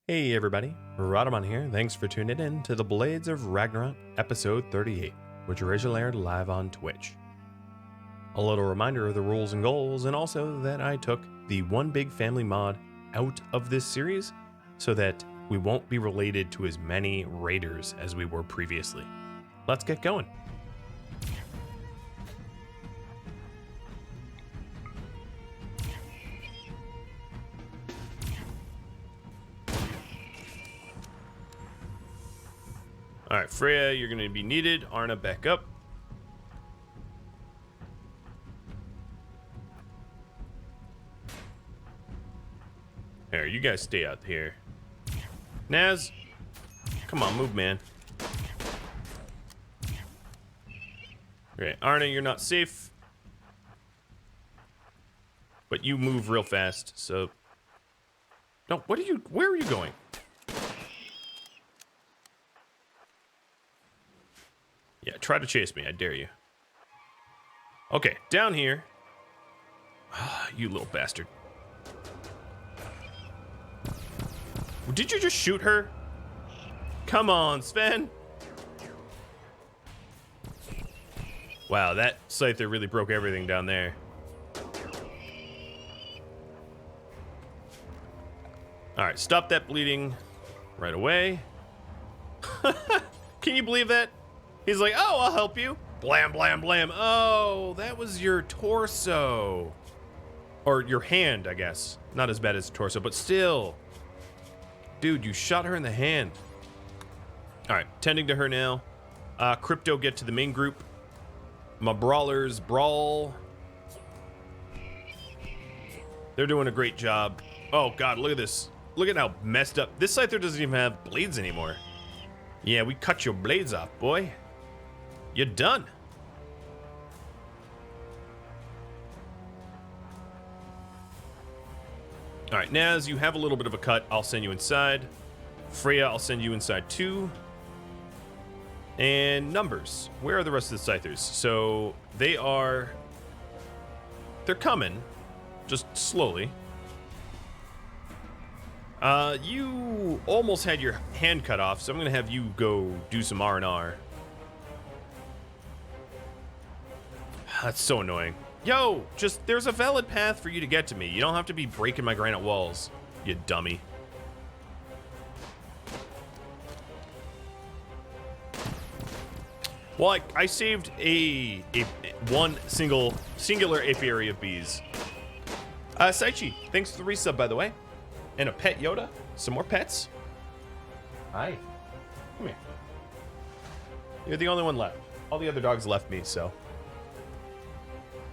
Hey everybody, Rhadamant here. Thanks for tuning in to the Blades of Ragnarok episode 38, which originally aired live on Twitch. A little reminder of the rules and goals, and also that I took the One Big Family mod out of this series so that we won't be related to as many raiders as we were previously. Let's get going. Alright, Freya, you're going to be needed. Arna, back up. Here, you guys stay out here. Naz, come on, move, man. Okay, Arna, you're not safe. But you move real fast, so... No, where are you going? Yeah, try to chase me, I dare you. Okay, down here. You little bastard. Did you just shoot her? Come on, Sven. Wow, that scyther really broke everything down there. Alright, stop that bleeding right away. Can you believe that? He's like, oh, I'll help you. Blam, blam, blam. Oh, that was your torso. Or your hand, I guess. Not as bad as torso, but still. Dude, you shot her in the hand. All right, tending to her now. Crypto, get to the main group. My brawlers brawl. They're doing a great job. Oh, God, look at this. Look at how messed up. This scyther doesn't even have blades anymore. Yeah, we cut your blades off, boy. You're done. All right, Naz, you have a little bit of a cut. I'll send you inside. Freya, I'll send you inside too. And numbers. Where are the rest of the scythers? So they're coming, just slowly. You almost had your hand cut off, so I'm gonna have you go do some R&R. That's so annoying. Yo, there's a valid path for you to get to me. You don't have to be breaking my granite walls, you dummy. Well, I saved one singular apiary of bees. Saichi, thanks for the resub, by the way. And a pet Yoda. Some more pets. Hi. Come here. You're the only one left. All the other dogs left me, so...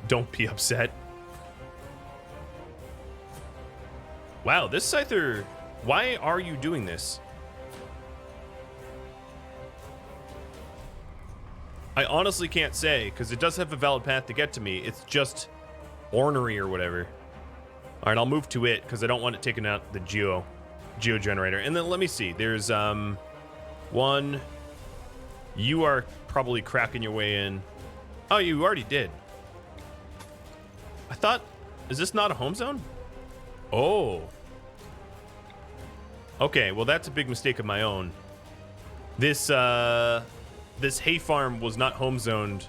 Don't be upset. Wow, this scyther... Why are you doing this? I honestly can't say, because it does have a valid path to get to me. It's just ornery or whatever. Alright, I'll move to it, because I don't want it taking out the geo generator. And then let me see. There's, one... You are probably cracking your way in. Oh, you already did. I thought, is this not a home zone? Oh. Okay, well that's a big mistake of my own. This hay farm was not home zoned,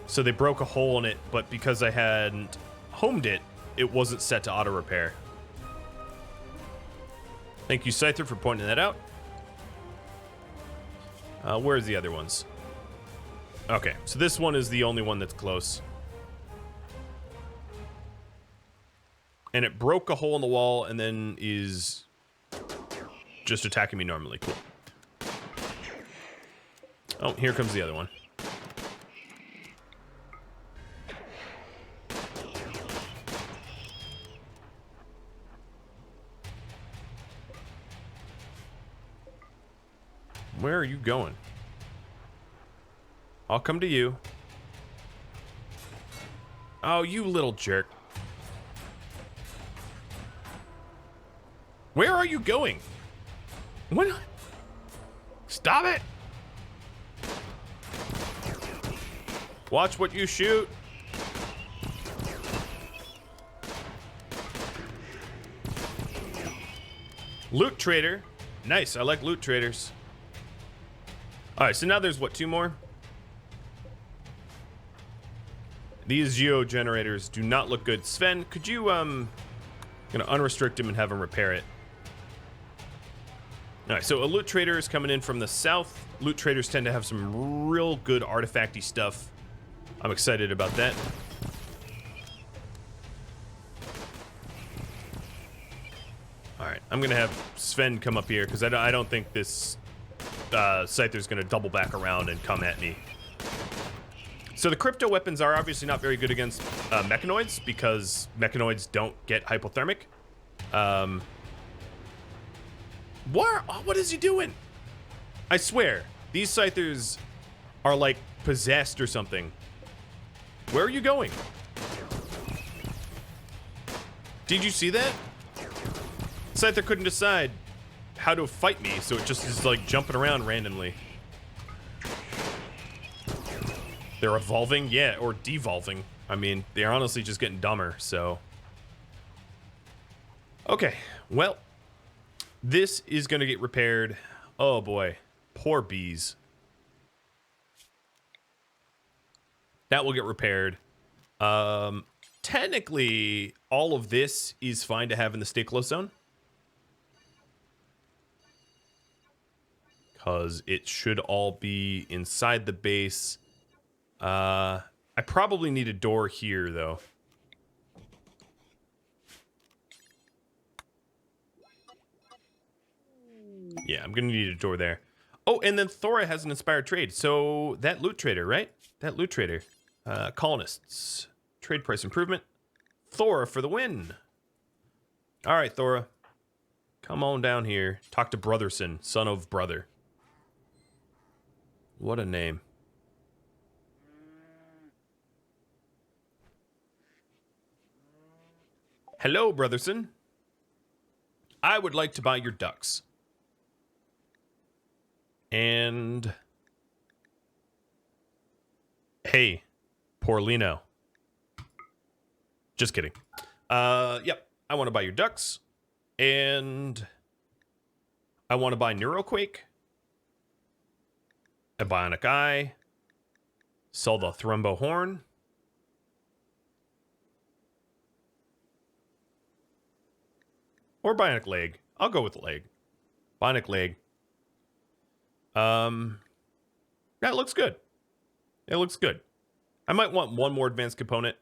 so they broke a hole in it, but because I hadn't homed it, it wasn't set to auto repair. Thank you, Scyther, for pointing that out. Where's the other ones? Okay, so this one is the only one that's close. And it broke a hole in the wall and then is just attacking me normally. Cool. Oh, here comes the other one. Where are you going? I'll come to you. Oh, you little jerk. Where are you going? What? Stop it! Watch what you shoot. Loot trader. Nice. I like loot traders. All right, so now there's what, 2 more? These geo generators do not look good. Sven, could you gonna unrestrict him and have him repair it? All right, so a loot trader is coming in from the south. Loot traders tend to have some real good artifacty stuff. I'm excited about that. All right, I'm gonna have Sven come up here because I don't think this Scyther's gonna double back around and come at me. So the crypto weapons are obviously not very good against mechanoids because mechanoids don't get hypothermic. What is he doing? I swear, these Scythers are like possessed or something. Where are you going? Did you see that? Scyther couldn't decide how to fight me, so it just is like jumping around randomly. They're evolving? Yeah, or devolving. I mean, they're honestly just getting dumber, so. Okay, well, this is gonna get repaired. Oh boy, poor bees. That will get repaired. Technically, all of this is fine to have in the stay close zone. Because it should all be inside the base. I probably need a door here, though. Yeah, I'm gonna need a door there. Oh, and then Thora has an inspired trade. So that loot trader, right? That loot trader. Colonists. Trade price improvement. Thora for the win. All right, Thora. Come on down here. Talk to Brotherson, son of brother. What a name. Hello, Brotherson. I would like to buy your ducks. And... Hey, Porlino. Just kidding. Yep, I want to buy your ducks. And... I want to buy Neuroquake. A Bionic Eye. Sell the Thrumbo Horn. Or Bionic Leg. I'll go with Leg. Bionic Leg. That looks good. It looks good. I might want one more advanced component.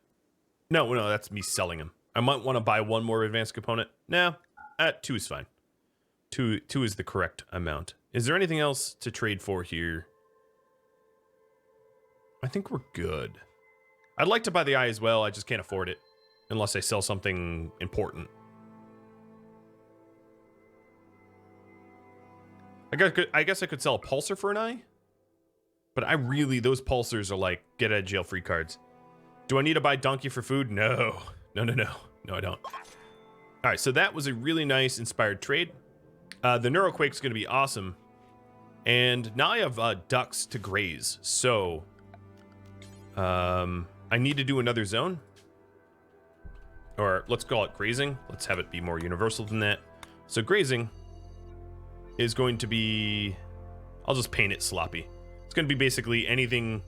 No, that's me selling them. I might want to buy one more advanced component. Nah, 2 is fine. 2 is the correct amount. Is there anything else to trade for here? I think we're good. I'd like to buy the eye as well. I just can't afford it. Unless I sell something important. I guess I could sell a pulsar for an eye. But those pulsars are like get out of jail free cards. Do I need to buy donkey for food? No. No, I don't. All right, so that was a really nice inspired trade. The Neuroquake's going to be awesome. And now I have ducks to graze. So I need to do another zone. Or let's call it grazing. Let's have it be more universal than that. So grazing is going to be... I'll just paint it sloppy. It's going to be basically anything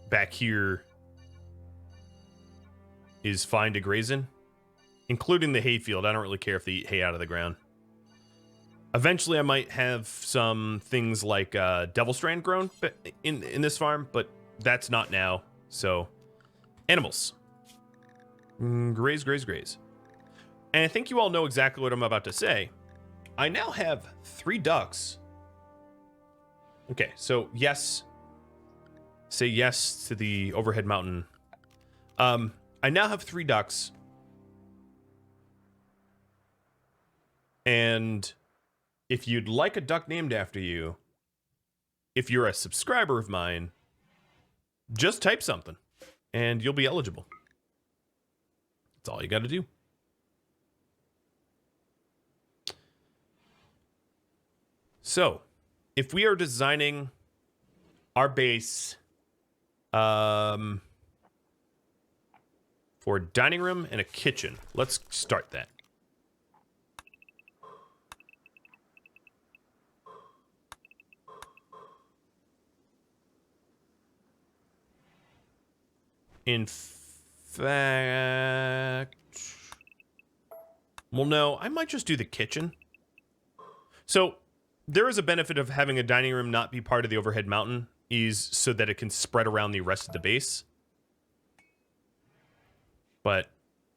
back here is fine to graze in, including the hayfield. I don't really care if they eat hay out of the ground. Eventually, I might have some things like Devil Strand grown in this farm, but that's not now. So, animals. Graze, graze, graze. And I think you all know exactly what I'm about to say. I now have 3 ducks. Okay, so yes. Say yes to the overhead mountain. I now have 3 ducks. And if you'd like a duck named after you, if you're a subscriber of mine, just type something and you'll be eligible. That's all you got to do. So, if we are designing our base for a dining room and a kitchen, let's start that. In fact... Well, no, I might just do the kitchen. So, there is a benefit of having a dining room not be part of the overhead mountain, is so that it can spread around the rest of the base. But,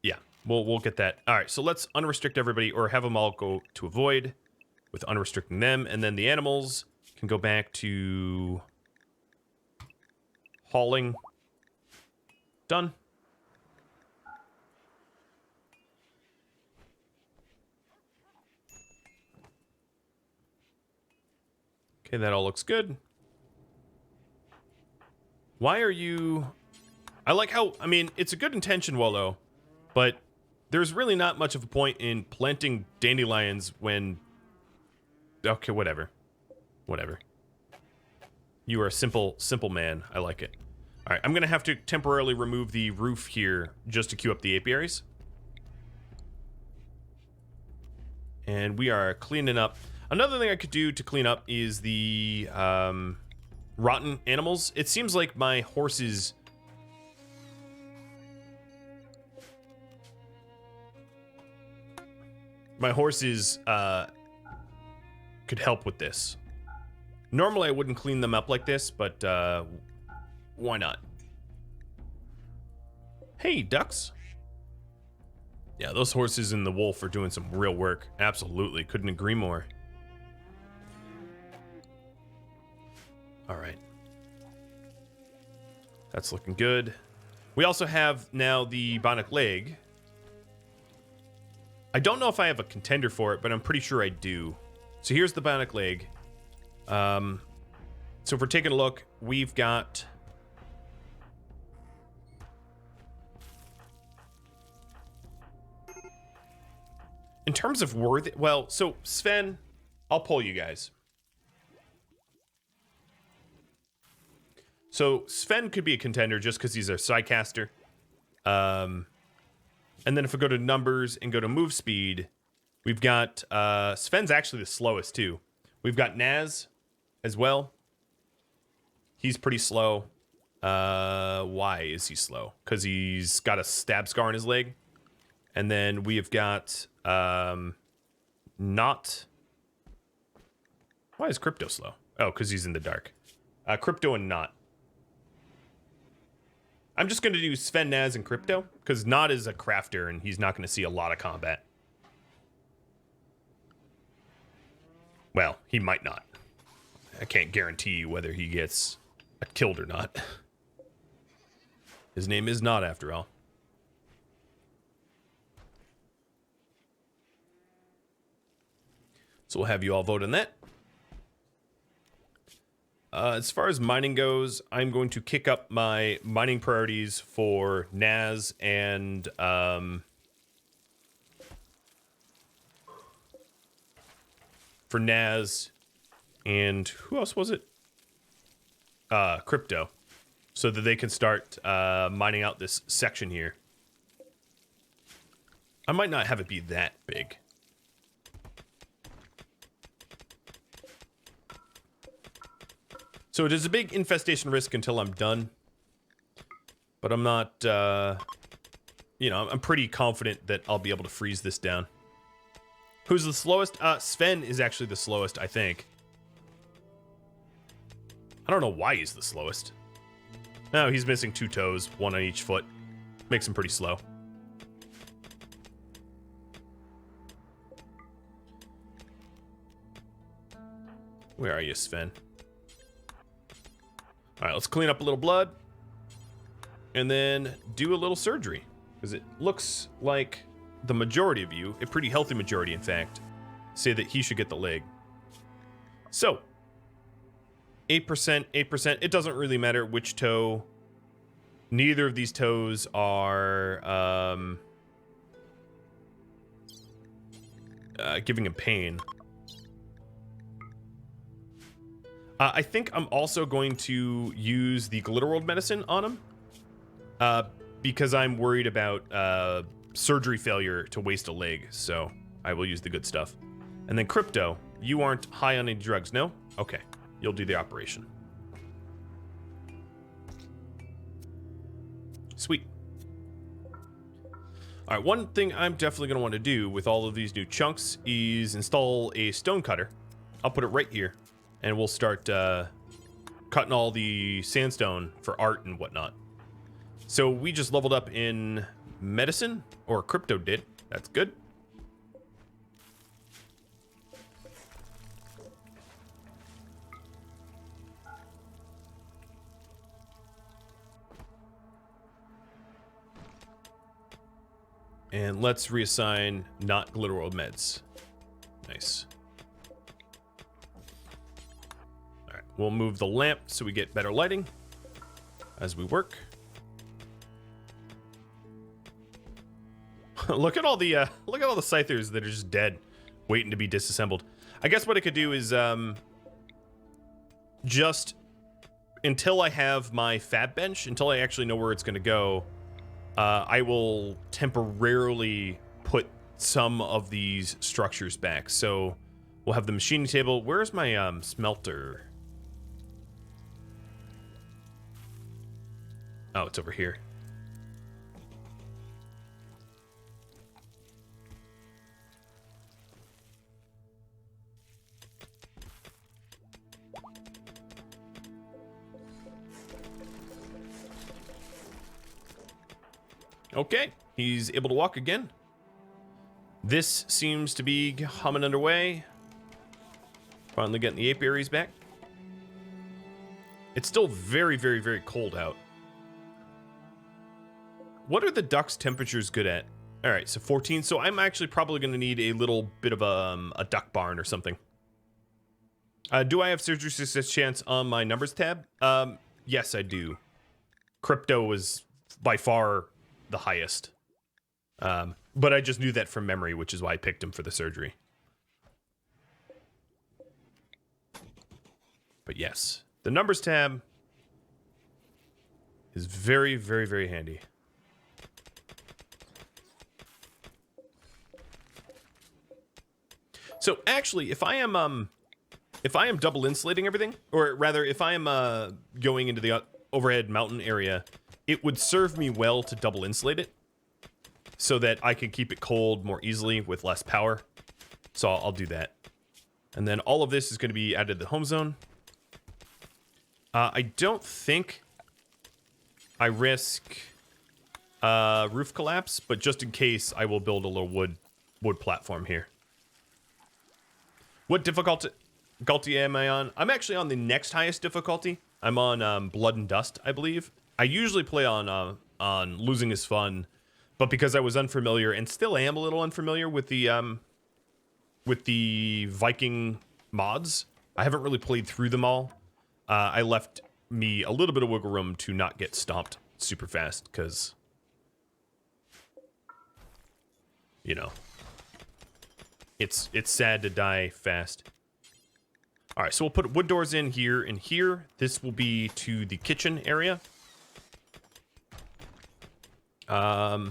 yeah, we'll get that. All right, so let's unrestrict everybody, or have them all go to avoid with unrestricting them, and then the animals can go back to hauling. Done. Okay, that all looks good. Why are you... I like how... I mean, it's a good intention, Wallow, but there's really not much of a point in planting dandelions when... Okay, whatever. Whatever. You are a simple man. I like it. All right, I'm going to have to temporarily remove the roof here just to queue up the apiaries. And we are cleaning up... Another thing I could do to clean up is the rotten animals. It seems like my horses... could help with this. Normally I wouldn't clean them up like this, but why not? Hey, ducks. Yeah, those horses and the wolf are doing some real work. Absolutely, couldn't agree more. All right. That's looking good. We also have now the Bionic Leg. I don't know if I have a contender for it, but I'm pretty sure I do. So here's the Bionic Leg. So if we're taking a look, we've got... In terms of worth... Well, so Sven, I'll pull you guys. So Sven could be a contender just because he's a sidecaster. And then if we go to numbers and go to move speed, we've got Sven's actually the slowest too. We've got Naz as well. He's pretty slow. Why is he slow? Because he's got a stab scar on his leg. And then we've got not. Why is Crypto slow? Oh, because he's in the dark. Crypto and Not. I'm just going to do Sven, Naz, and Crypto, because Knut is a crafter, and he's not going to see a lot of combat. Well, he might not. I can't guarantee you whether he gets killed or not. His name is Knut, after all. So we'll have you all vote on that. As far as mining goes, I'm going to kick up my mining priorities for Naz and who else was it? Crypto, so that they can start mining out this section here. I might not have it be that big. So it is a big infestation risk until I'm done. But I'm not, you know, I'm pretty confident that I'll be able to freeze this down. Who's the slowest? Sven is actually the slowest, I think. I don't know why he's the slowest. No, he's missing 2 toes, 1 on each foot. Makes him pretty slow. Where are you, Sven? All right, let's clean up a little blood and then do a little surgery, because it looks like the majority of you, a pretty healthy majority, in fact, say that he should get the leg. So 8%, 8%. It doesn't really matter which toe. Neither of these toes are giving him pain. I think I'm also going to use the Glitterworld medicine on him, because I'm worried about surgery failure to waste a leg, so I will use the good stuff. And then Crypto, you aren't high on any drugs, no? Okay, you'll do the operation. Sweet. All right, one thing I'm definitely going to want to do with all of these new chunks is install a stone cutter. I'll put it right here, and we'll start cutting all the sandstone for art and whatnot. So we just leveled up in medicine, or crypto did. That's good. And let's reassign not literal meds. Nice. All right, we'll move the lamp so we get better lighting as we work. Look at all the scythers that are just dead, waiting to be disassembled. I guess what I could do is just until I have my fab bench, until I actually know where it's going to go. I will temporarily put some of these structures back. So we'll have the machining table. Where's my smelter? Oh, it's over here. Okay, he's able to walk again. This seems to be humming underway. Finally getting the apiaries back. It's still very, very, very cold out. What are the ducks' temperatures good at? All right, so 14. So I'm actually probably going to need a little bit of a duck barn or something. Do I have surgery success chance on my numbers tab? Yes, I do. Crypto was by far the highest. But I just knew that from memory, which is why I picked him for the surgery. But yes, the numbers tab is very, very, very handy. So actually, if I am double insulating everything, or rather, if I am going into the overhead mountain area, it would serve me well to double insulate it so that I can keep it cold more easily with less power. So I'll do that. And then all of this is going to be added to the home zone. I don't think I risk roof collapse, but just in case, I will build a little wood platform here. What difficulty am I on? I'm actually on the next highest difficulty. I'm on Blood and Dust, I believe. I usually play on Losing is Fun, but because I was unfamiliar and still am a little unfamiliar with the Viking mods, I haven't really played through them all. I left me a little bit of wiggle room to not get stomped super fast because, you know, it's sad to die fast. All right, so we'll put wood doors in here and here. This will be to the kitchen area.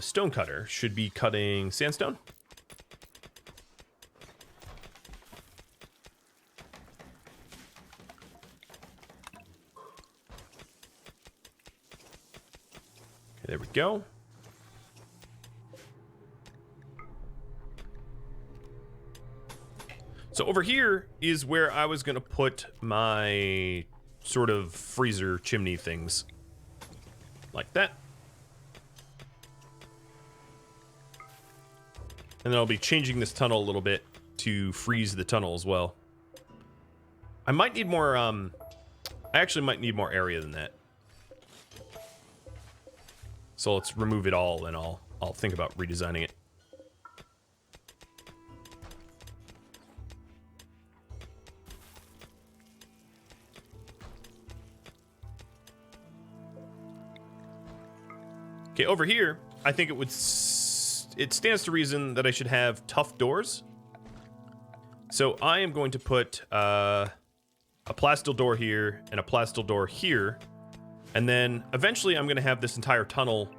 Stone cutter should be cutting sandstone. Okay, there we go. So over here is where I was going to put my sort of freezer chimney things. Like that. And then I'll be changing this tunnel a little bit to freeze the tunnel as well. I might need more, I actually might need more area than that. So let's remove it all and I'll think about redesigning it. Okay, over here, I think it stands to reason that I should have tough doors. So I am going to put a plasteel door here and a plasteel door here. And then eventually I'm going to have this entire tunnel,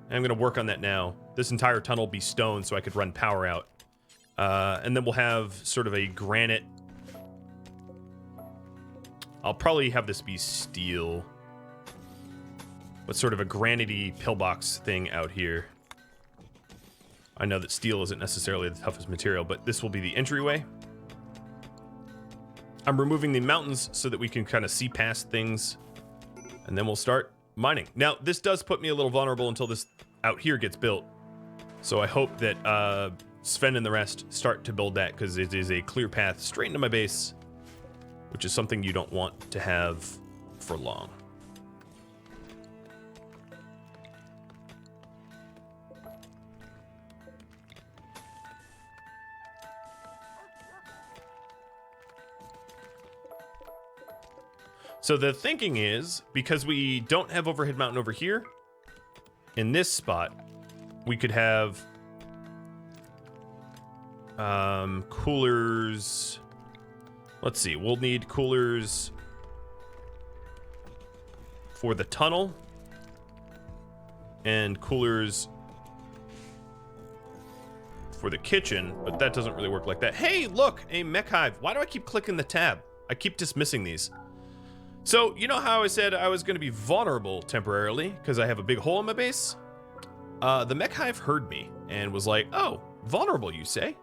and I'm going to work on that now, this entire tunnel be stone so I could run power out. And then we'll have sort of a granite. I'll probably have this be steel. What's sort of a granity pillbox thing out here. I know that steel isn't necessarily the toughest material, but this will be the entryway. I'm removing the mountains so that we can kind of see past things, and then we'll start mining. Now, this does put me a little vulnerable until this out here gets built. So I hope that Sven and the rest start to build that, because it is a clear path straight into my base, which is something you don't want to have for long. So the thinking is, because we don't have overhead mountain over here, in this spot, we could have coolers. Let's see, we'll need coolers for the tunnel and coolers for the kitchen, but that doesn't really work like that. Hey, look, a mech hive. Why do I keep clicking the tab? I keep dismissing these. So, you know how I said I was going to be vulnerable temporarily because I have a big hole in my base? The mech hive heard me and was like, oh, vulnerable, you say?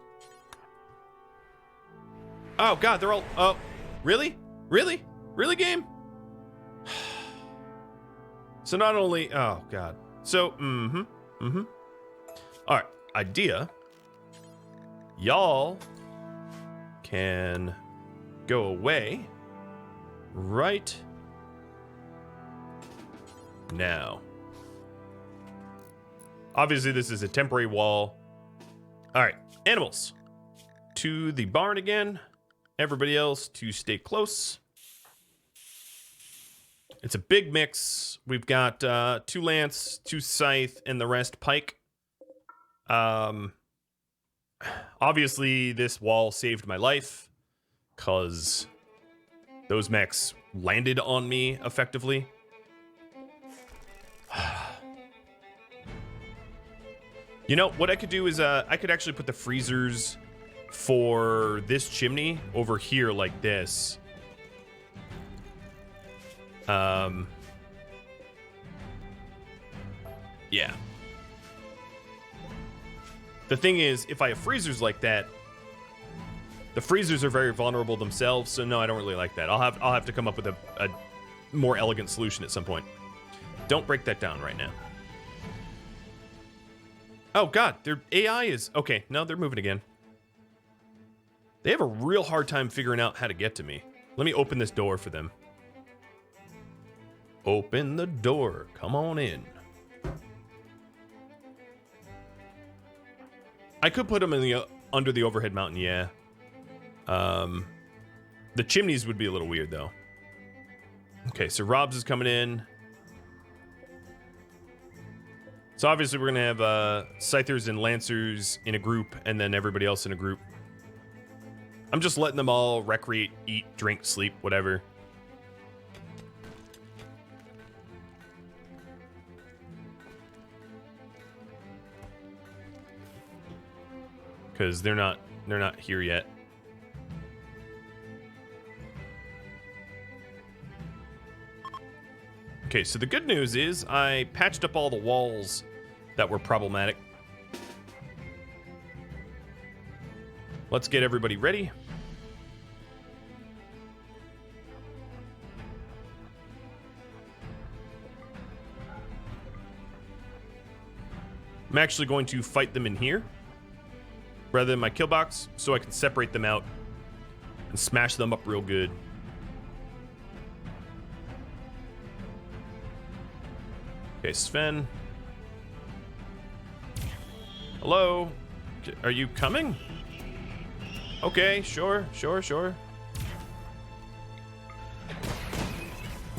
Oh, God, they're all... Oh, really? Really? Really, game? So not only... Oh, God. So, All right, idea. Y'all can go away right now. Obviously, this is a temporary wall. All right, animals to the barn again. Everybody else to stay close. It's a big mix. We've got 2 lance, 2 scythe, and the rest pike. Obviously, this wall saved my life because those mechs landed on me effectively. You know, what I could do is I could actually put the freezers for this chimney over here like this. Yeah. The thing is, if I have freezers like that, the freezers are very vulnerable themselves, so no, I don't really like that. I'll have to come up with a more elegant solution at some point. Don't break that down right now. Oh God, their AI is... Okay, no, they're moving again. They have a real hard time figuring out how to get to me. Let me open this door for them. Open the door. Come on in. I could put them in the under the overhead mountain, yeah. The chimneys would be a little weird, though. Okay, so Rob's is coming in. So obviously we're going to have Scythers and Lancers in a group, and then everybody else in a group. I'm just letting them all recreate, eat, drink, sleep, whatever. Because they're not here yet. Okay, so the good news is I patched up all the walls that were problematic. Let's get everybody ready. I'm actually going to fight them in here rather than my kill box, so I can separate them out and smash them up real good. Okay, Sven. Hello? Are you coming? Okay, sure.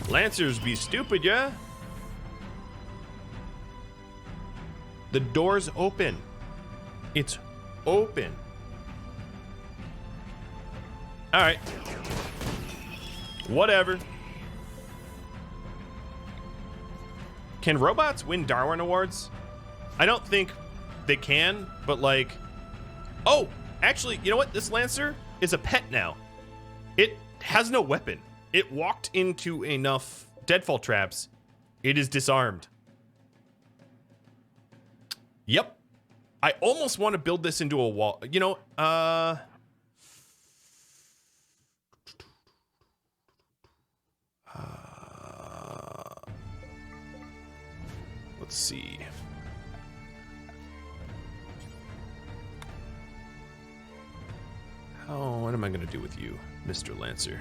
Lancers be stupid, yeah? The door's open. It's open. All right. Whatever. Can robots win Darwin Awards? I don't think they can, but like... Oh, actually, you know what? This Lancer is a pet now. It has no weapon. It walked into enough deadfall traps It is disarmed. Yep. I almost want to build this into a wall. You know, let's see. What am I going to do with you, Mr. Lancer?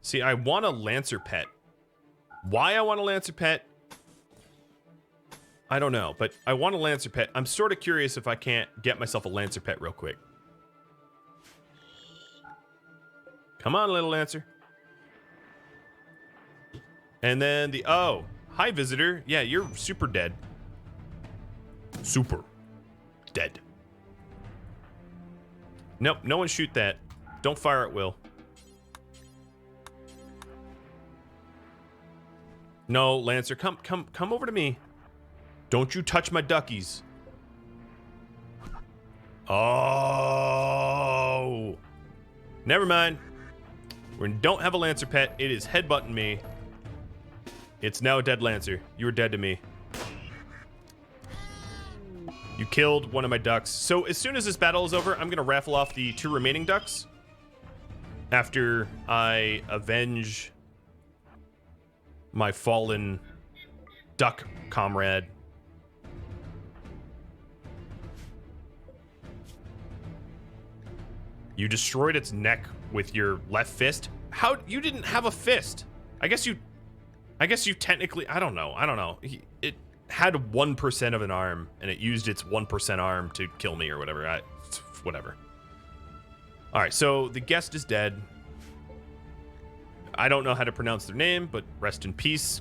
See, I want a Lancer pet. Why I want a Lancer pet, I don't know, but I want a Lancer pet. I'm sort of curious if I can't get myself a Lancer pet real quick. Come on, little Lancer. And then the... Oh, hi, visitor. Yeah, you're super dead. Super dead. Nope, no one shoot that. Don't fire at will. No, Lancer, come over to me. Don't you touch my duckies. Oh. Never mind. We don't have a Lancer pet. It is headbutting me. It's now a dead Lancer. You were dead to me. You killed one of my ducks. So as soon as this battle is over, I'm going to raffle off the 2 remaining ducks. After I avenge my fallen duck comrade. You destroyed its neck with your left fist. How? You didn't have a fist. I guess you technically, I don't know. It had 1% of an arm, and it used its 1% arm to kill me or whatever. Whatever. All right, so the guest is dead. I don't know how to pronounce their name, but rest in peace.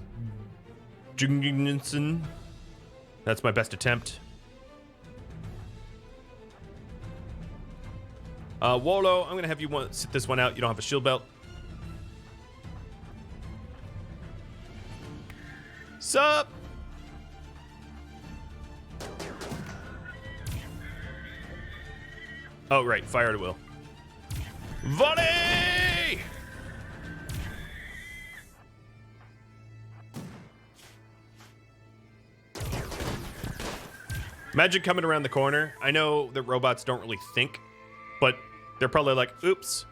Junginson. That's my best attempt. Wolo, I'm going to have you sit this one out. You don't have a shield belt. Sup? Oh, right. Fire at will. Volley! Imagine coming around the corner. I know that robots don't really think, but they're probably like, oops.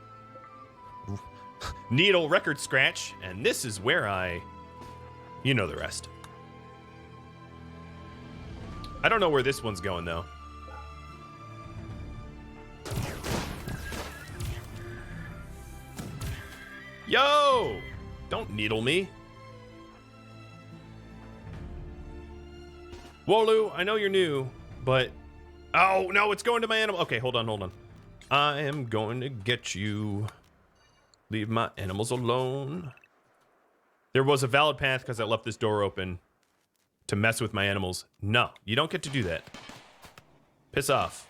Needle record scratch, and this is where I... You know the rest. I don't know where this one's going, though. Yo! Don't needle me. Wolu, I know you're new, but... Oh, no, it's going to my animal. Okay, hold on. I am going to get you. Leave my animals alone. There was a valid path because I left this door open to mess with my animals. No, you don't get to do that. Piss off.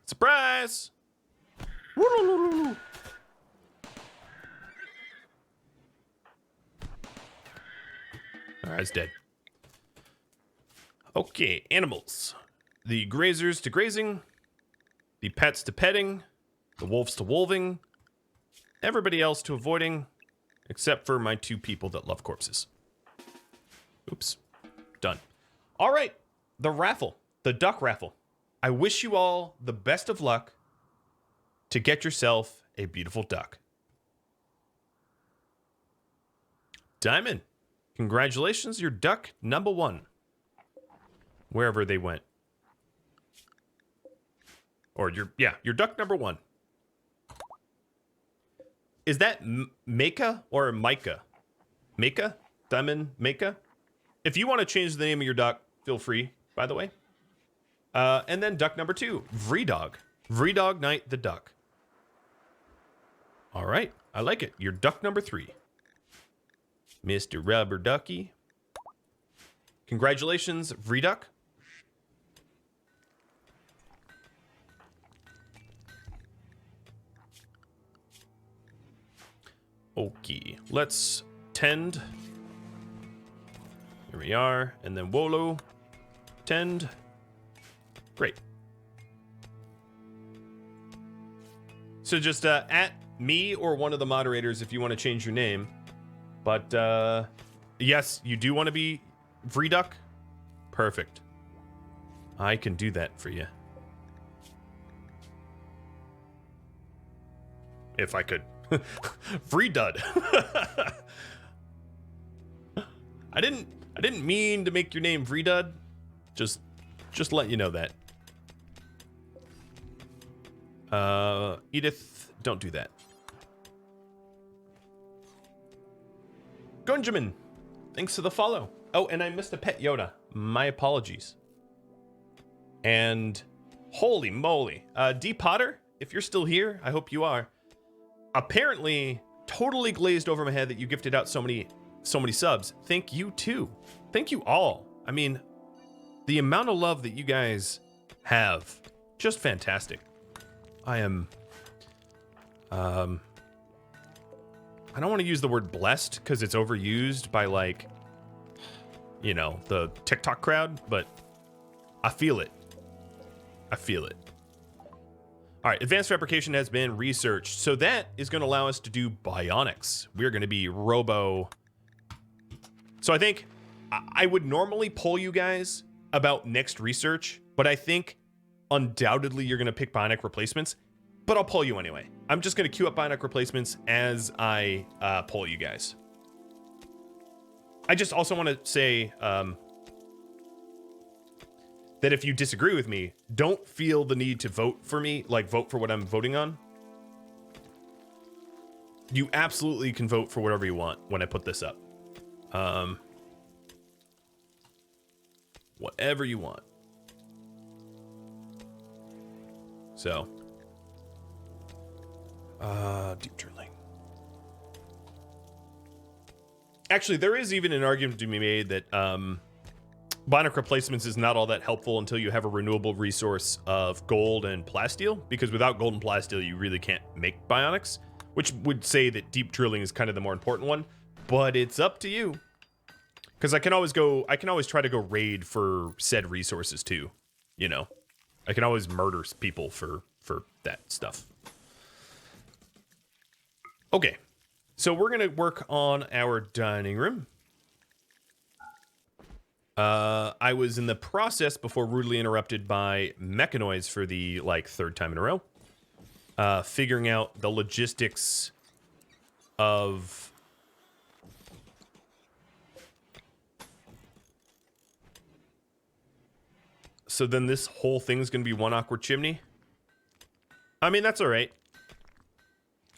Surprise! Alright, it's dead. Okay, animals. The grazers to grazing. The pets to petting. The wolves to wolving. Everybody else to avoiding. Except for my 2 people that love corpses. Oops. Done. Alright, the raffle. The duck raffle. I wish you all the best of luck to get yourself a beautiful duck. Diamond, congratulations, you're duck number 1. Wherever they went. Or you're duck number 1. Is that Maka or Micah? Maka? Diamond Maka? If you want to change the name of your duck, feel free, by the way. And then duck number 2, Vredog. Vredog Knight the duck. All right, I like it. You're duck number 3. Mr. Rubber Ducky. Congratulations, Vredog. Okay, let's tend. Here we are, and then Wolo. Tend. Great. So just at me or one of the moderators if you want to change your name. But yes, you do want to be Vreduck? Perfect. I can do that for you. If I could. Vreedud. I didn't mean to make your name Vreedud. Just let you know that. Edith, don't do that. Gunjamin, thanks for the follow. Oh, and I missed a pet Yoda. My apologies. And holy moly, D Potter, if you're still here, I hope you are. Apparently, totally glazed over my head that you gifted out so many subs. Thank you too. Thank you all. I mean, the amount of love that you guys have, just fantastic. I am, I don't want to use the word blessed because it's overused by, like, you know, the TikTok crowd, but I feel it. I feel it. All right, advanced fabrication has been researched. So that is going to allow us to do bionics. We're going to be robo. So I think I would normally poll you guys about next research, but I think undoubtedly you're going to pick bionic replacements, but I'll poll you anyway. I'm just going to queue up bionic replacements as I poll you guys. I just also want to say that if you disagree with me, don't feel the need to vote for me, like vote for what I'm voting on. You absolutely can vote for whatever you want when I put this up. Whatever you want. So, deep drilling. Actually, there is even an argument to be made that bionic replacements is not all that helpful until you have a renewable resource of gold and plasteel, because without gold and plasteel, you really can't make bionics, which would say that deep drilling is kind of the more important one, but it's up to you. Because I can always try to go raid for said resources too, you know. I can always murder people for that stuff. Okay, so we're gonna work on our dining room. I was in the process before rudely interrupted by Mechanoids for the, like, third time in a row. Figuring out the logistics of... So then this whole thing's gonna be one awkward chimney? I mean, that's alright.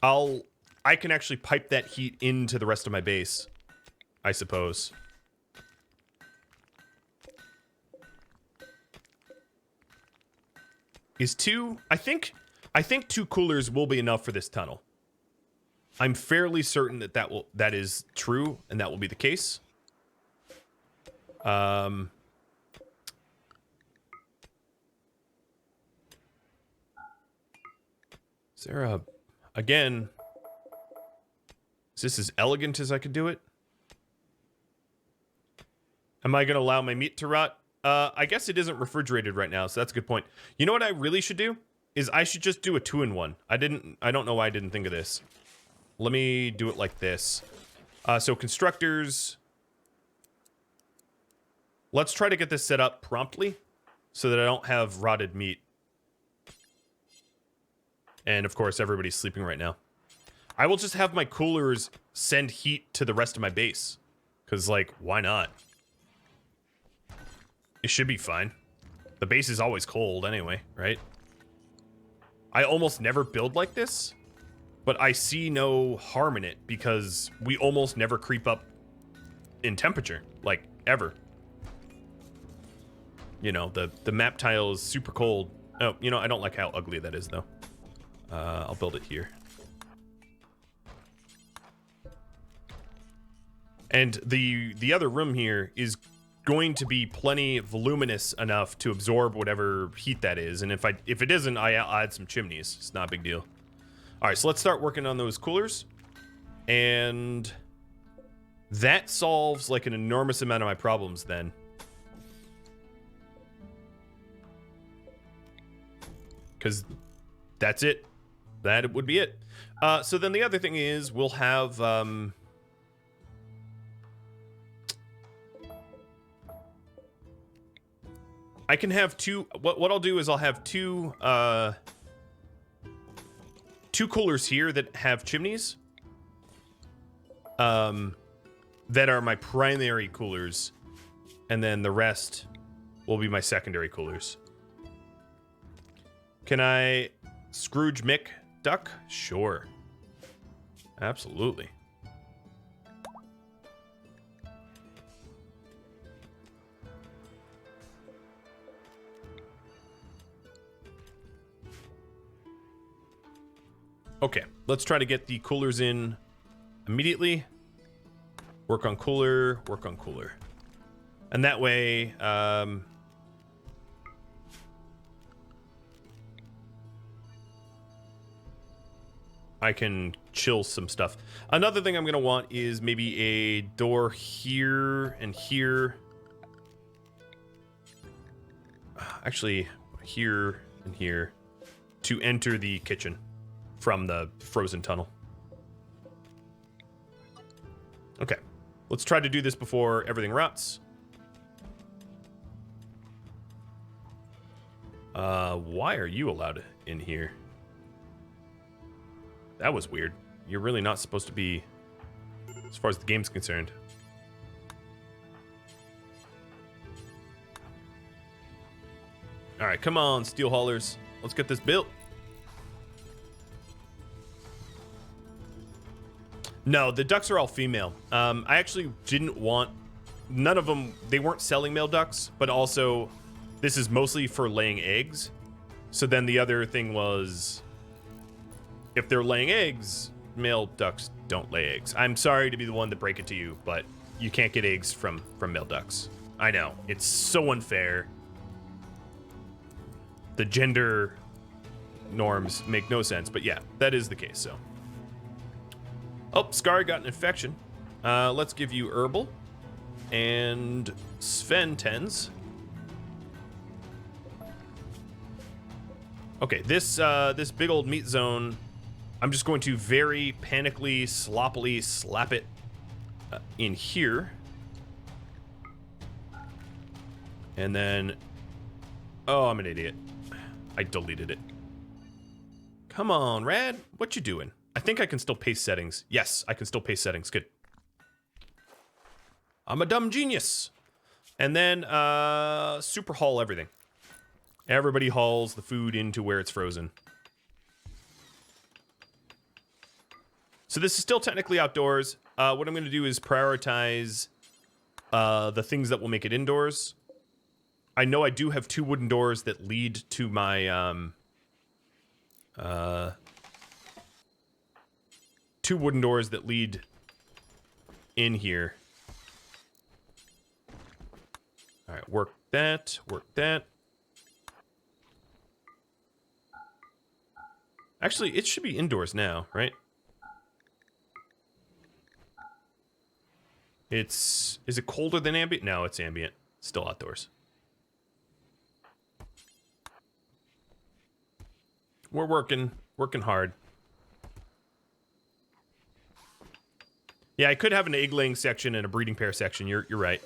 I can actually pipe that heat into the rest of my base, I suppose. Is two... I think 2 coolers will be enough for this tunnel. I'm fairly certain that is true, and that will be the case. Is there a... Again... Is this as elegant as I could do it? Am I going to allow my meat to rot? I guess it isn't refrigerated right now, so that's a good point. You know what I really should do? Is I should just do a 2-in-1. I don't know why I didn't think of this. Let me do it like this. So constructors. Let's try to get this set up promptly so that I don't have rotted meat. And of course, everybody's sleeping right now. I will just have my coolers send heat to the rest of my base. Because, like, why not? It should be fine. The base is always cold anyway, right? I almost never build like this, but I see no harm in it because we almost never creep up in temperature, like, ever. You know, the map tile is super cold. Oh, you know, I don't like how ugly that is, though. I'll build it here. And the other room here is going to be plenty voluminous enough to absorb whatever heat that is. And if it isn't, I'll add some chimneys. It's not a big deal. All right, so let's start working on those coolers. And that solves like an enormous amount of my problems then. Because that's it. that would be it. So then the other thing is we'll have I can have two. What I'll do is I'll have two coolers here that have chimneys. That are my primary coolers, and then the rest will be my secondary coolers. Can I Scrooge Mick duck? Sure. Absolutely. Okay, let's try to get the coolers in immediately. Work on cooler, work on cooler. And that way, I can chill some stuff. Another thing I'm going to want is maybe a door here and here. Actually, here and here to enter the kitchen from the frozen tunnel. Okay. Let's try to do this before everything rots. Why are you allowed in here? That was weird. You're really not supposed to be, as far as the game's concerned. All right, come on, steel haulers. Let's get this built. No, the ducks are all female. I actually didn't want... None of them... They weren't selling male ducks, but also this is mostly for laying eggs. So then the other thing was... If they're laying eggs, male ducks don't lay eggs. I'm sorry to be the one to break it to you, but you can't get eggs from male ducks. I know. It's so unfair. The gender norms make no sense, but yeah, that is the case, so... Oh, Scar got an infection. Let's give you herbal and Sven tens. Okay, this big old meat zone, I'm just going to very panically, sloppily slap it in here. And then, oh, I'm an idiot. I deleted it. Come on, Rad, what you doing? I think I can still paste settings. Yes, I can still paste settings. Good. I'm a dumb genius. And then super haul everything. Everybody hauls the food into where it's frozen. So this is still technically outdoors. What I'm going to do is prioritize the things that will make it indoors. I know I do have 2 wooden doors that lead to my 2 wooden doors that lead in here. All right, work that, work that. Actually, it should be indoors now, right? Is it colder than ambient? No, it's ambient. Still outdoors. We're working hard. Yeah, I could have an egg-laying section and a breeding pair section. You're right.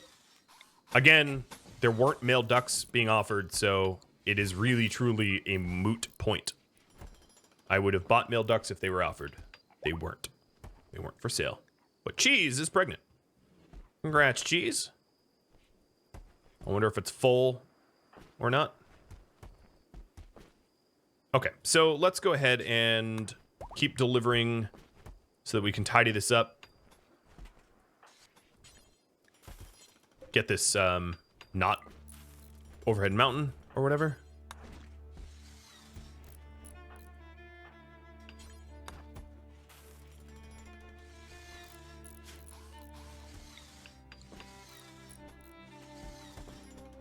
Again, there weren't male ducks being offered, so it is really, truly a moot point. I would have bought male ducks if they were offered. They weren't. They weren't for sale. But Cheese is pregnant. Congrats, Cheese. I wonder if it's full or not. Okay, so let's go ahead and keep delivering so that we can tidy this up. Get this not overhead mountain or whatever.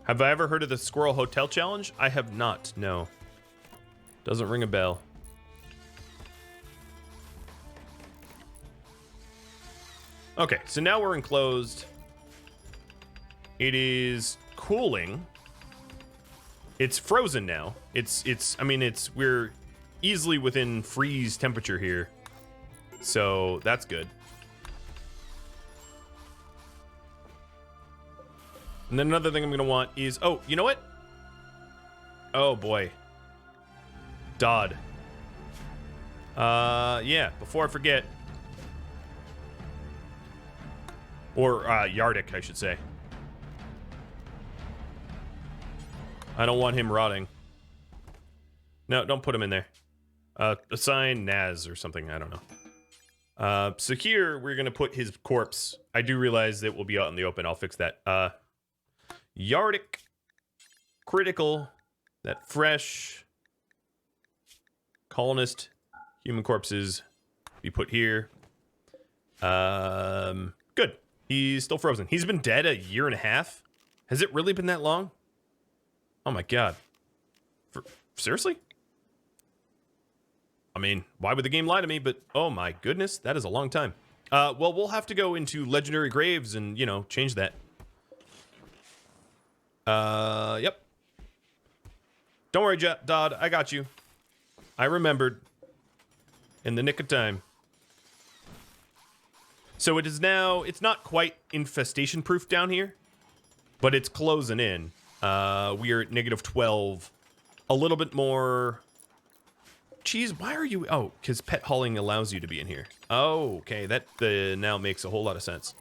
Have I ever heard of the Squirrel Hotel Challenge? I have not, no. Doesn't ring a bell. Okay, so now we're enclosed. It is cooling. It's frozen now. We're easily within freeze temperature here. So that's good. And then another thing I'm going to want is... Oh, you know what? Oh, boy. Dodd. Yeah, before I forget. Or, Yardic, I should say. I don't want him rotting. No, don't put him in there. Assign Naz or something, I don't know. So here, we're gonna put his corpse. I do realize it will be out in the open, I'll fix that. Yardic. Critical. That fresh. Colonist. Human corpses. Be put here. Good. He's still frozen. He's been dead a year and a half. Has it really been that long? Oh my god. Seriously? I mean, why would the game lie to me? But, oh my goodness, that is a long time. Well, we'll have to go into legendary graves and, you know, change that. Yep. Don't worry, Dodd, I got you. I remembered. In the nick of time. So it is now, it's not quite infestation proof down here, but it's closing in. We are at negative 12. A little bit more. Geez, why are you? Oh, because pet hauling allows you to be in here. Oh, okay. That now makes a whole lot of sense.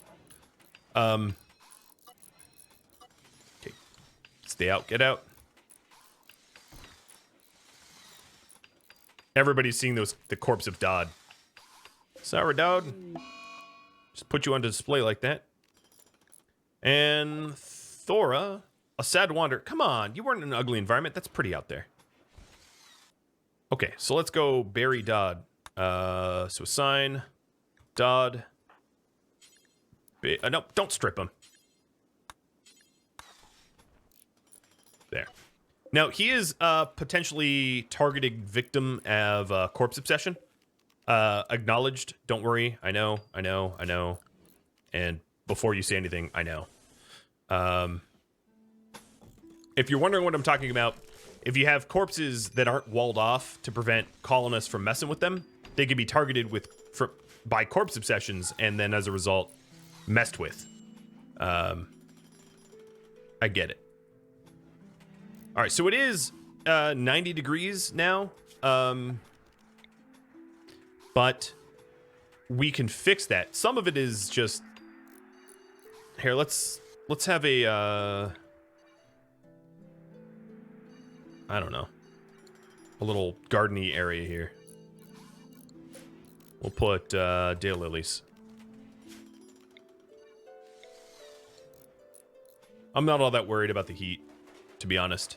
Okay. Stay out. Get out. Everybody's seeing the corpse of Dodd. Sorry, Dodd. Just put you on display like that. And Thora, a sad wanderer. Come on, you weren't in an ugly environment. That's pretty out there. Okay, so let's go bury Dodd. So assign Dodd. No, don't strip him. There. Now, he is a potentially targeted victim of corpse obsession. Acknowledged. Don't worry. I know. And before you say anything, I know. If you're wondering what I'm talking about, if you have corpses that aren't walled off to prevent colonists from messing with them, they can be targeted by corpse obsessions and then as a result messed with. I get it. All right, so it is 90 degrees now, but we can fix that. Some of it is just here. Let's have a I don't know, a little gardeny area here. We'll put daylilies. I'm not all that worried about the heat, to be honest.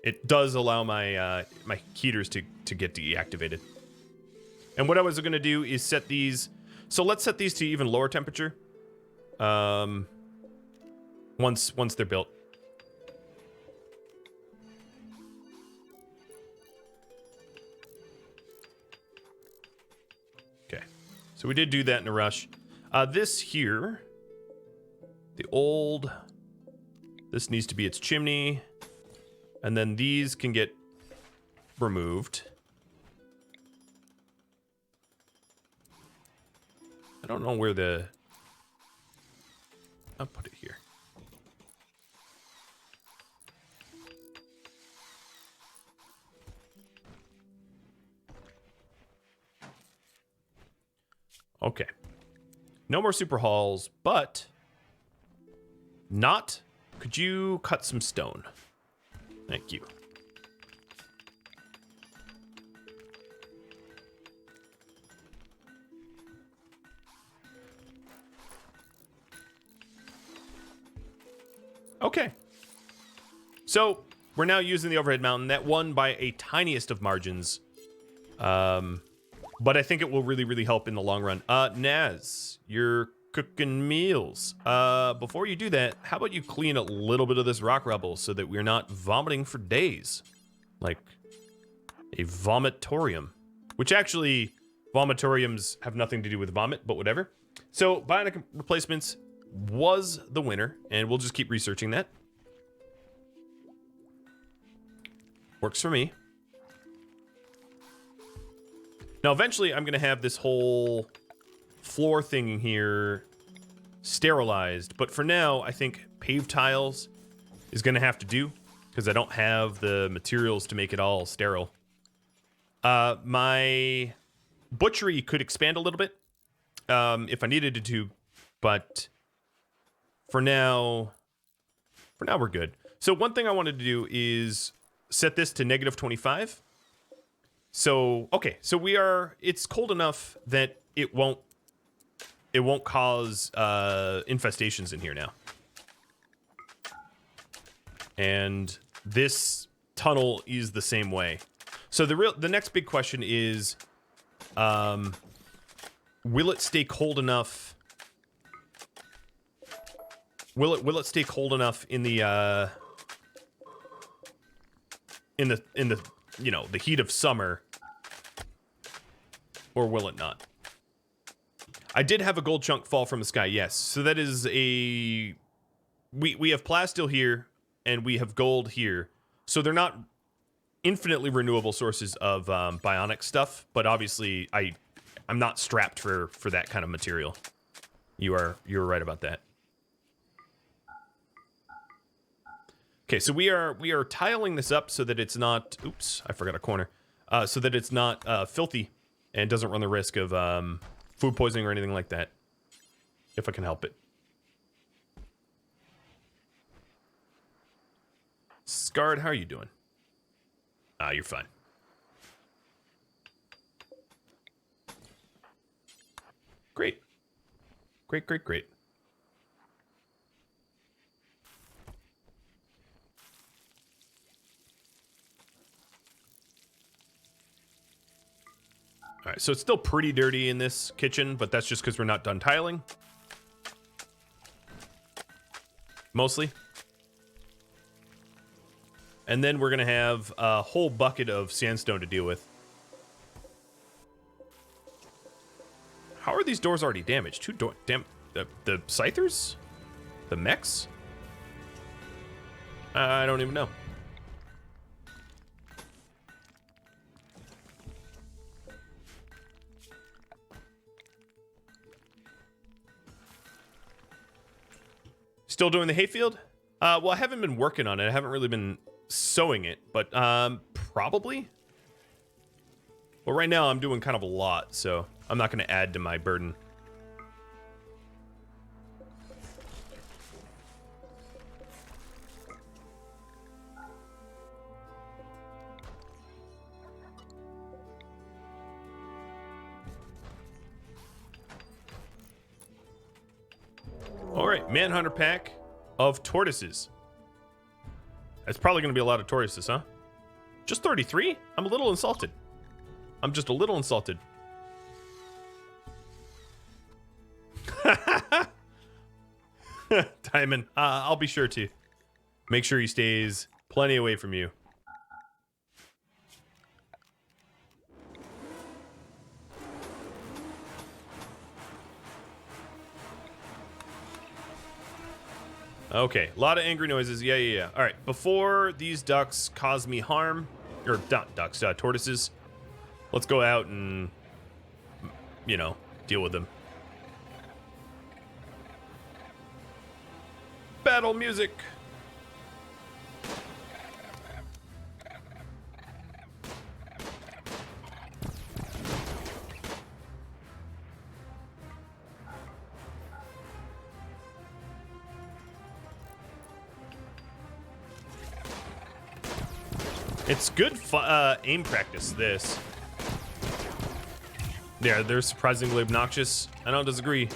It does allow my my heaters to get deactivated. And what I was going to do is set these. So let's set these to even lower temperature. Once they're built. Okay. So we did do that in a rush. This here, this needs to be its chimney. And then these can get removed. I don't know where I'll put it here. Okay. No more super hauls, but could you cut some stone? Thank you. Okay. So we're now using the overhead mountain. That won by a tiniest of margins. But I think it will really, really help in the long run. Naz, you're cooking meals. Before you do that, how about you clean a little bit of this rock rubble so that we're not vomiting for days? Like a vomitorium. Which actually, vomitoriums have nothing to do with vomit, but whatever. So, Bionic replacements was the winner, and we'll just keep researching that. Works for me. Now, eventually, I'm going to have this whole floor thing here sterilized. But for now, I think paved tiles is going to have to do, because I don't have the materials to make it all sterile. My butchery could expand a little bit if I needed it to, but for now we're good. So one thing I wanted to do is set this to -25. So, okay, so it's cold enough that it won't cause infestations in here now. And this tunnel is the same way. So the next big question is, will it stay cold enough? Will it stay cold enough in the you know, the heat of summer, or will it not? I did have a gold chunk fall from the sky, yes. So that is a... We have plasteel here, and we have gold here. So they're not infinitely renewable sources of bionic stuff, but obviously I'm not strapped for that kind of material. You were right about that. Okay, so we are tiling this up so that it's not... Oops, I forgot a corner. So that it's not filthy and doesn't run the risk of food poisoning or anything like that, if I can help it. Scarred, how are you doing? You're fine. Great. Great, great, great. All right, so it's still pretty dirty in this kitchen, but that's just because we're not done tiling. Mostly. And then we're going to have a whole bucket of sandstone to deal with. How are these doors already damaged? Two doors. Damn. The scythers? The mechs? I don't even know. Still doing the hayfield? Well, I haven't been working on it. I haven't really been sowing it, but probably. Well, right now I'm doing kind of a lot, so I'm not going to add to my burden. All right, Manhunter pack of tortoises. That's probably going to be a lot of tortoises, huh? Just 33? I'm a little insulted. I'm just a little insulted. Diamond, I'll be sure to make sure he stays plenty away from you. Okay, a lot of angry noises. Yeah. All right, before these ducks cause me harm, or not ducks, tortoises, let's go out and, you know, deal with them. Battle music. It's good aim practice, this. Yeah, they're surprisingly obnoxious. I don't disagree.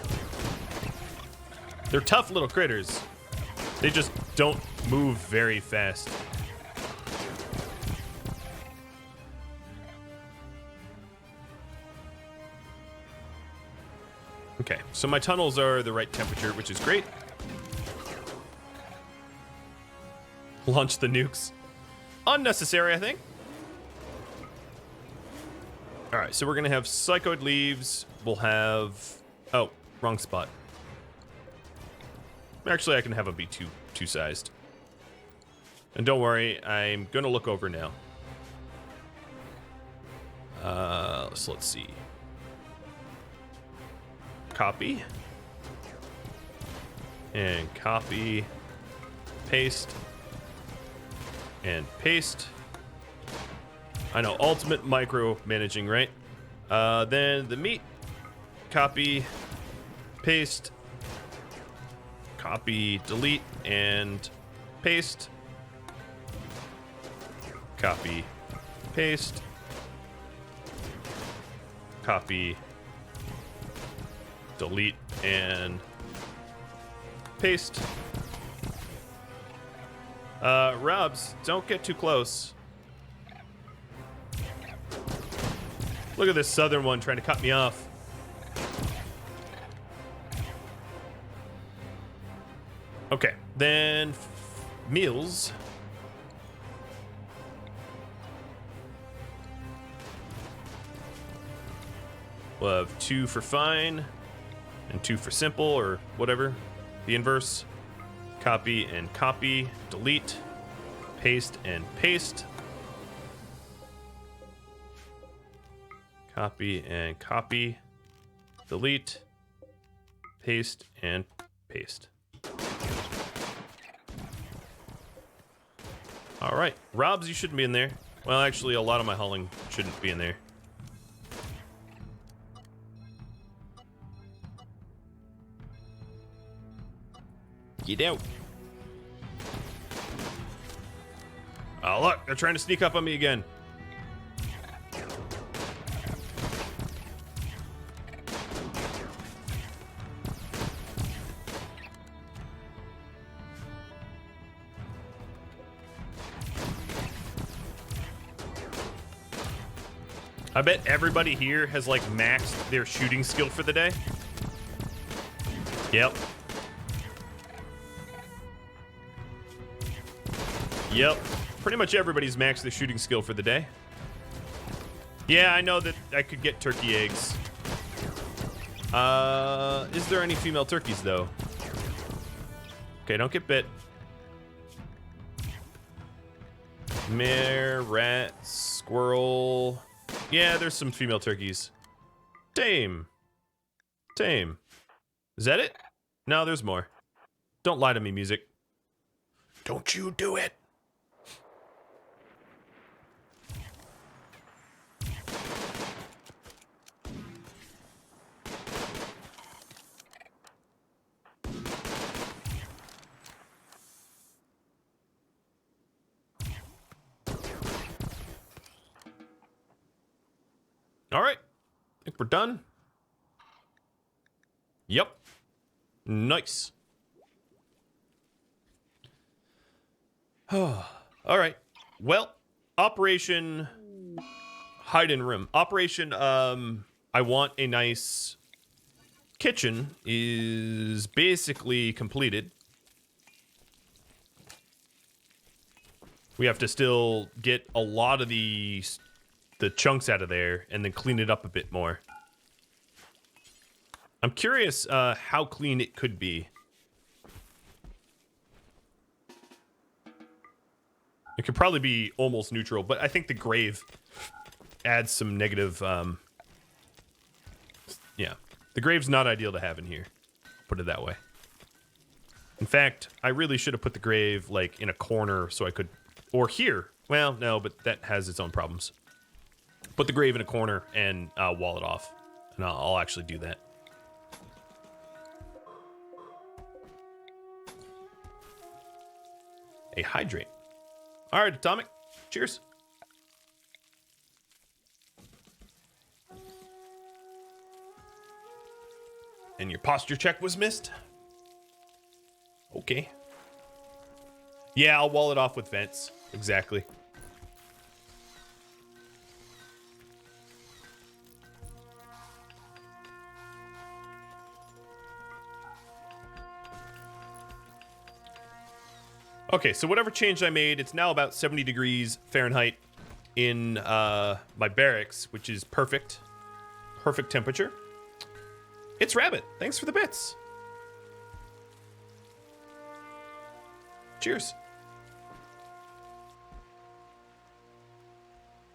They're tough little critters. They just don't move very fast. Okay, so my tunnels are the right temperature, which is great. Launch the nukes. Unnecessary, I think. All right, so we're gonna have psychoid leaves. We'll have... Oh, wrong spot. Actually, I can have them be two-sized. And don't worry, I'm gonna look over now. So let's see. Copy. And copy. Paste. And paste. I know, ultimate micro managing, right? Then the meat. Copy. Paste. Copy, delete, and paste. Copy, paste. Copy, delete, and paste. Robs, don't get too close. Look at this southern one trying to cut me off. Okay, then meals. We'll have 2 for fine and 2 for simple or whatever. The inverse. Copy and copy. Delete. Paste and paste. Copy and copy. Delete. Paste and paste. All right, Robs, you shouldn't be in there. Well, actually, a lot of my hauling shouldn't be in there. Get out. Oh, look, they're trying to sneak up on me again. I bet everybody here has like maxed their shooting skill for the day. Yep. Yep. Pretty much everybody's maxed their shooting skill for the day. Yeah, I know that I could get turkey eggs. Is there any female turkeys though? Okay, don't get bit. Mare, rat, squirrel. Yeah, there's some female turkeys. Tame. Tame. Is that it? No, there's more. Don't lie to me, music. Don't you do it. All right, I think we're done. Yep. Nice. All right. Well, Operation Hide in Room. Operation, I want a nice kitchen is basically completed. We have to still get a lot of the chunks out of there and then clean it up a bit more. I'm curious how clean it could be. It could probably be almost neutral, but I think the grave adds some negative, yeah. The grave's not ideal to have in here, put it that way. In fact, I really should have put the grave like in a corner so I could, or here. Well, no, but that has its own problems. Put the grave in a corner and wall it off. And I'll actually do that. A hydrate. All right, Atomic. Cheers. And your posture check was missed? Okay. Yeah, I'll wall it off with vents. Exactly. Okay, so whatever change I made, it's now about 70 degrees Fahrenheit in my barracks, which is perfect. Perfect temperature. It's Rabbit. Thanks for the bits. Cheers.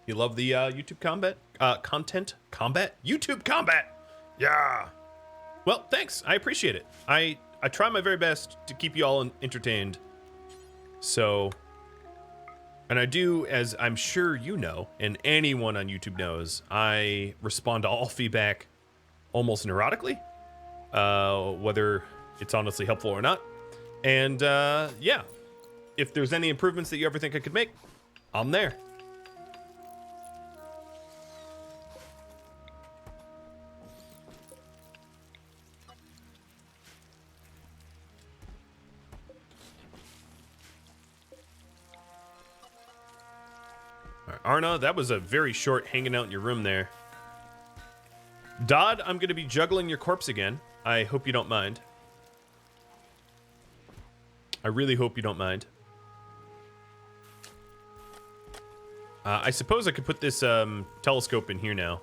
You love the YouTube YouTube combat. Yeah. Well, thanks. I appreciate it. I try my very best to keep you all entertained. So, and I do, as I'm sure you know, and anyone on YouTube knows, I respond to all feedback almost neurotically, whether it's honestly helpful or not. And yeah, if there's any improvements that you ever think I could make, I'm there. Arna, that was a very short hanging out in your room there. Dodd, I'm going to be juggling your corpse again. I hope you don't mind. I really hope you don't mind. I suppose I could put this telescope in here now.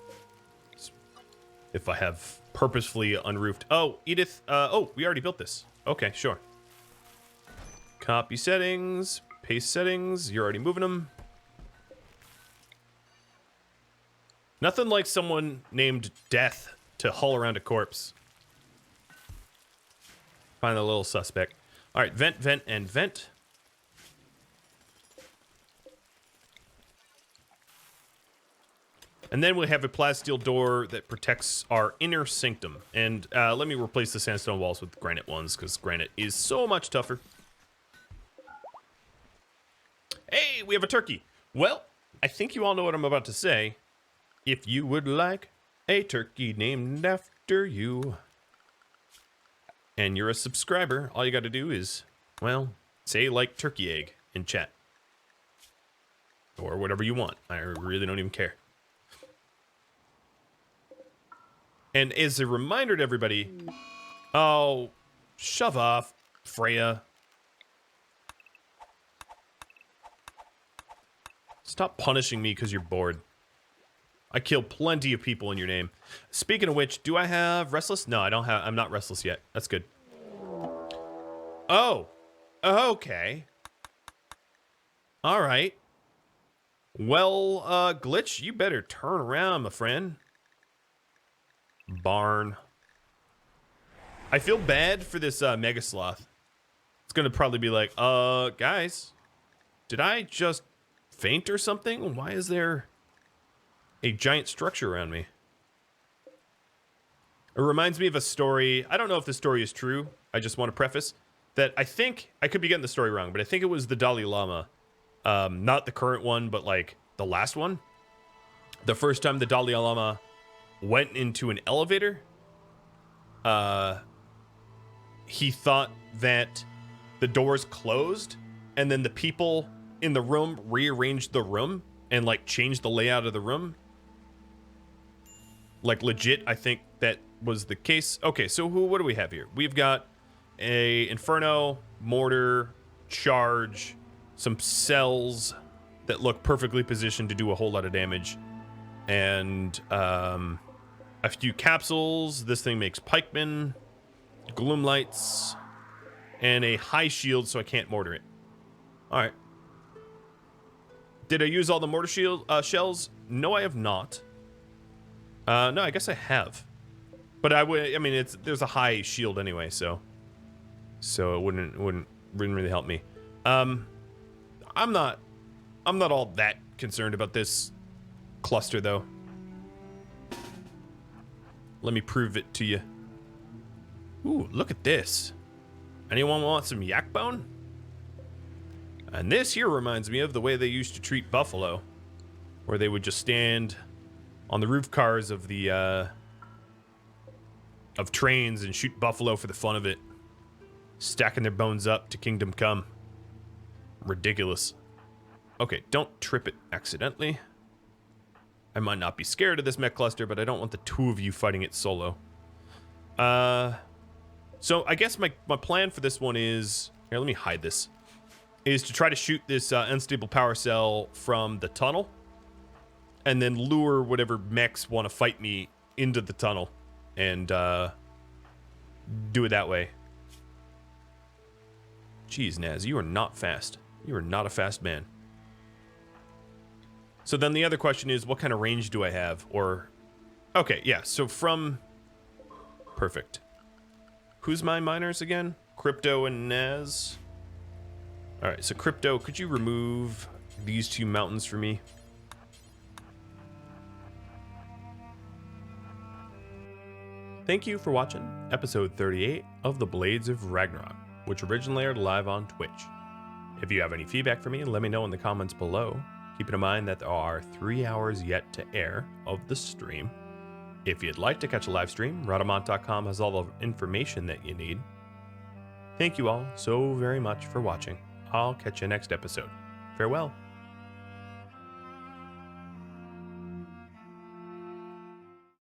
If I have purposefully unroofed. Oh, Edith. Oh, we already built this. Okay, sure. Copy settings. Paste settings. You're already moving them. Nothing like someone named Death to haul around a corpse. Find a little suspect. All right, vent, vent, and vent. And then we have a plasteel door that protects our inner sanctum. And let me replace the sandstone walls with granite ones, because granite is so much tougher. Hey, we have a turkey. Well, I think you all know what I'm about to say. If you would like a turkey named after you, and you're a subscriber, all you got to do is, well, say like turkey egg in chat. Or whatever you want. I really don't even care. And as a reminder to everybody, oh, shove off, Freya. Stop punishing me because you're bored. I kill plenty of people in your name. Speaking of which, do I have restless? No, I don't have. I'm not restless yet. That's good. Oh, okay. All right. Well, Glitch, you better turn around, my friend. Barn. I feel bad for this Mega Sloth. It's gonna probably be like, guys, did I just faint or something? Why is there a giant structure around me? It reminds me of a story. I don't know if the story is true. I just want to preface that I think, I could be getting the story wrong, but I think it was the Dalai Lama. Not the current one, but like the last one. The first time the Dalai Lama went into an elevator, he thought that the doors closed and then the people in the room rearranged the room and like changed the layout of the room. Like legit, I think that was the case. Okay, so what do we have here? We've got a Inferno, Mortar, Charge, some cells that look perfectly positioned to do a whole lot of damage, and a few capsules. This thing makes pikemen, gloom lights, and a high shield so I can't mortar it. All right. Did I use all the mortar shield shells? No, I have not. No, I guess I have. But I mean, there's a high shield anyway, so it wouldn't really help me. I'm not all that concerned about this cluster though. Let me prove it to you. Ooh, look at this. Anyone want some yak bone? And this here reminds me of the way they used to treat buffalo, where they would just stand on the roof cars of the of trains and shoot buffalo for the fun of it, stacking their bones up to kingdom come. Ridiculous. Okay, don't trip it accidentally. I might not be scared of this mech cluster, but I don't want the two of you fighting it solo. So I guess my plan for this one is, here, let me hide this, is to try to shoot this unstable power cell from the tunnel and then lure whatever mechs want to fight me into the tunnel and do it that way. Jeez, Naz, you are not fast. You are not a fast man. So then the other question is, what kind of range do I have? Or, okay, yeah, so from, perfect. Who's my miners again? Crypto and Naz. All right, so Crypto, could you remove these two mountains for me? Thank you for watching episode 38 of The Blades of Ragnarok, which originally aired live on Twitch. If you have any feedback for me, let me know in the comments below. Keeping in mind that there are 3 hours yet to air of the stream. If you'd like to catch a live stream, Rhadamant.com has all the information that you need. Thank you all so very much for watching. I'll catch you next episode. Farewell.